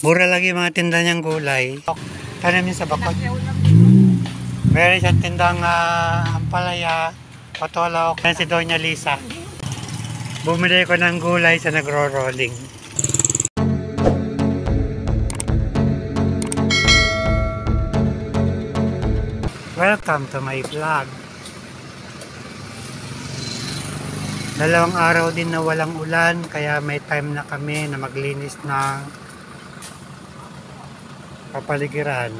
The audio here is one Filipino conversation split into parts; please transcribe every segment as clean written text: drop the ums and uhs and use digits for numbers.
Mura lagi mga tinda niyang gulay. Tanim niya sa bakod. Meron siyang tindang ampalaya, patolok. Yan si Doña Lisa. Bumili ko ng gulay sa nagro-rolling. Welcome to my vlog. Dalawang araw din na walang ulan, kaya may time na kami na maglinis ng kapaligiran.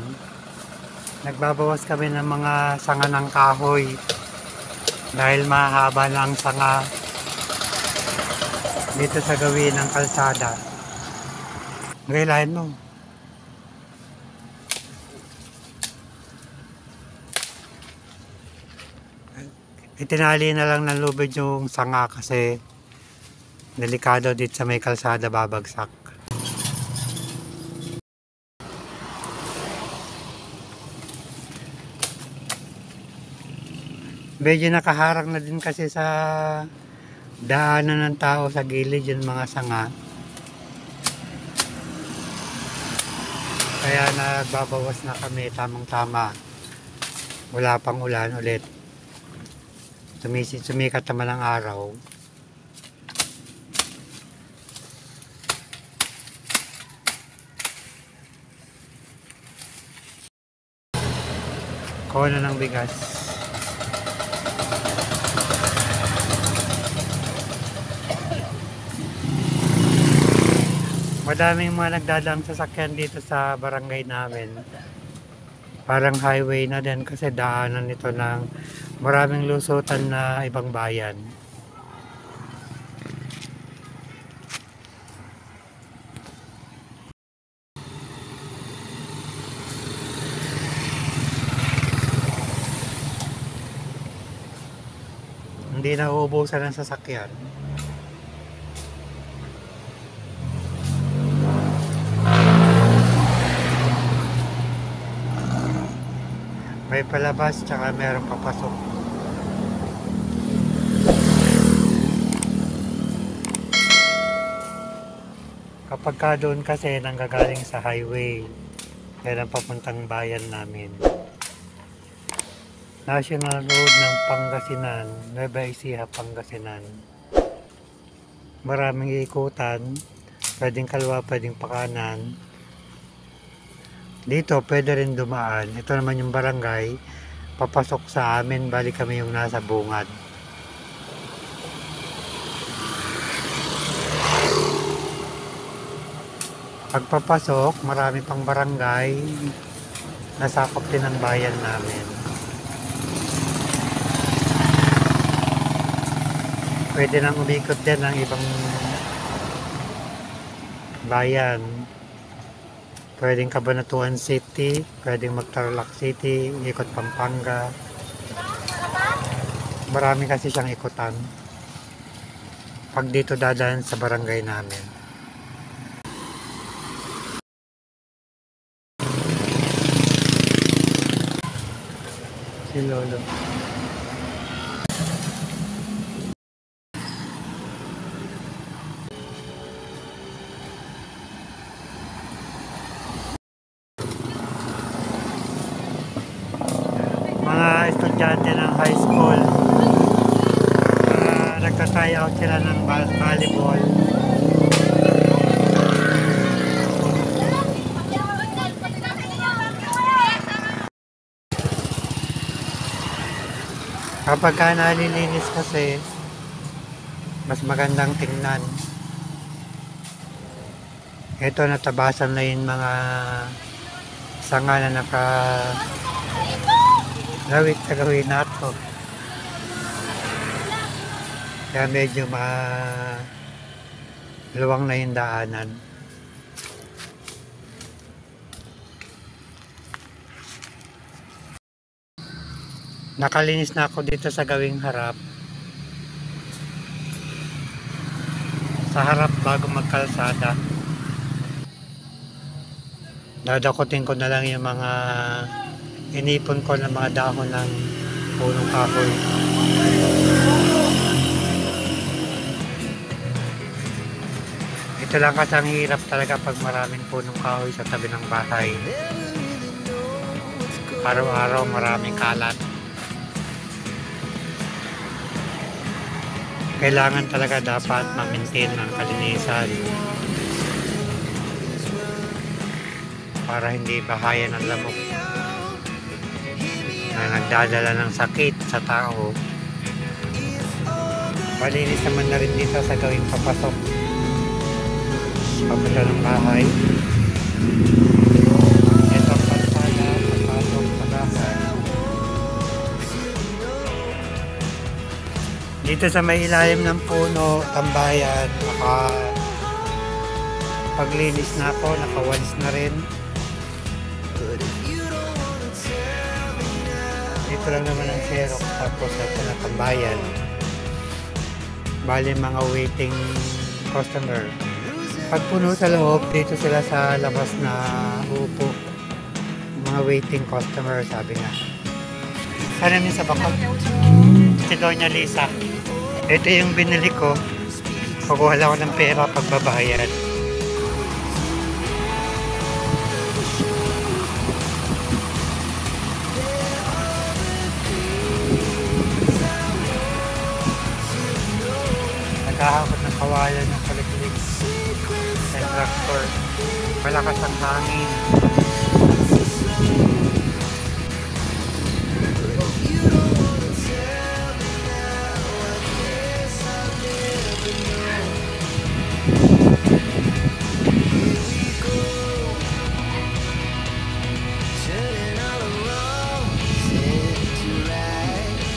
Nagbabawas kami ng mga sanga ng kahoy dahil mahaba na ang sanga dito sa gawin ng kalsada. Gailahin mo. Itinali na lang ng lubid yung sanga kasi delikado dito sa may kalsada babagsak. Medyo nakaharang na din kasi sa daanan ng tao sa gilid yung mga sanga. Kaya nagbabawas na kami tamang-tama. Wala pang ulan ulit. Sumikat naman ang araw. Kuha na ng bigas. Madaming mga nagdadaang sasakyan dito sa barangay namin. Parang highway na din kasi daanan nito ng maraming lusutan na ibang bayan. Hindi na uubusan ng sasakyan. May palabas tsaka merong papasok. Kapag ka doon kasi nanggagaling sa highway, yan ang papuntang bayan namin. National Road ng Pangasinan, Nueva Ecija, Pangasinan. Maraming ikutan, pwedeng kaliwa, pwedeng pakanan. Dito pwede rin dumaan. Ito naman yung barangay, papasok sa amin, balik kami yung nasa bungad. Pagpapasok, marami pang barangay, nasakop din ang bayan namin. Pwede nang umikot din ng ibang bayan. Pwedeng Cabanatuan City, pwedeng Tarlac City, ikot Pampanga. Marami kasi siyang ikutan. Pag dito dadaan sa barangay namin. Si Lolo. Mga estudyante ng high school, nagta-try out sila ng volleyball. Kapag ka nalilinis kasi, mas magandang tingnan. Ito, natabasan na yung mga sanga na lawit sa gawin nato. Kaya medyo luwang na yung daanan. Nakalinis na ako dito sa gawing harap. Sa harap bago magkalsada. Dadakutin ko na lang yung mga inipon ko ng mga dahon ng punong kahoy. Ito lang kasi ang hirap talaga pag maraming punong kahoy sa tabi ng bahay. Araw-araw maraming kalat. Kailangan talaga dapat ma-maintain ang kalinisan para hindi bahayan ng lamok na nagdadala ng sakit sa tao. Malinis naman na rin dito sa gawing papasok ng bahay. Ito ang kalsada papasok sa bahay. Dito sa may ilalim ng puno, tambayan, paglinis na ako, nakawalis na rin. Dito lang naman ang Xerox, tapos ito na tambayan. Bali mga waiting customer. Pag puno sa loob, dito sila sa labas na uupo. Mga waiting customer, sabi nga. Sana namin sa bakod. Si Doña Lisa. Ito yung binili ko. Pagkuha lang ako ng pera pagbabayad. Nagkahakot ng kawalan ng paliklik sa tractor. Malakas ang hangin.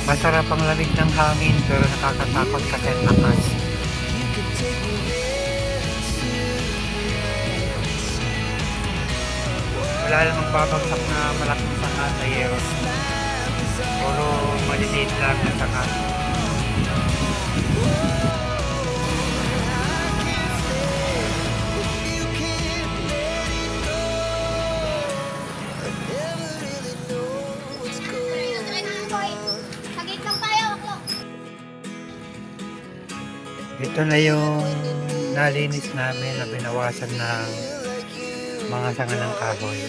Masarap ang lamig ng hangin pero nakakatakot kasi ang lakas. Wala namang babagsak na malaking sanga sa yero. Puro maliliit lang na sanga. Ito na yung nalinis namin na binawasan ng mga sanga ng kahoy.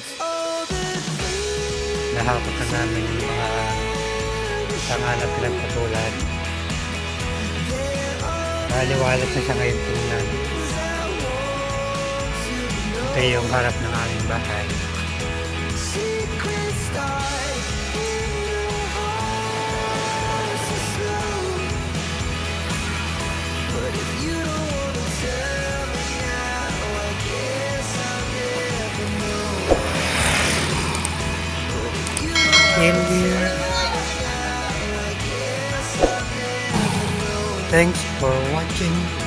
Nahapot na namin yung mga sanga na pinagpatulan. Naliwalat na siya ngayon tingnan. Ito yung harap ng aming bahay. Thanks for watching.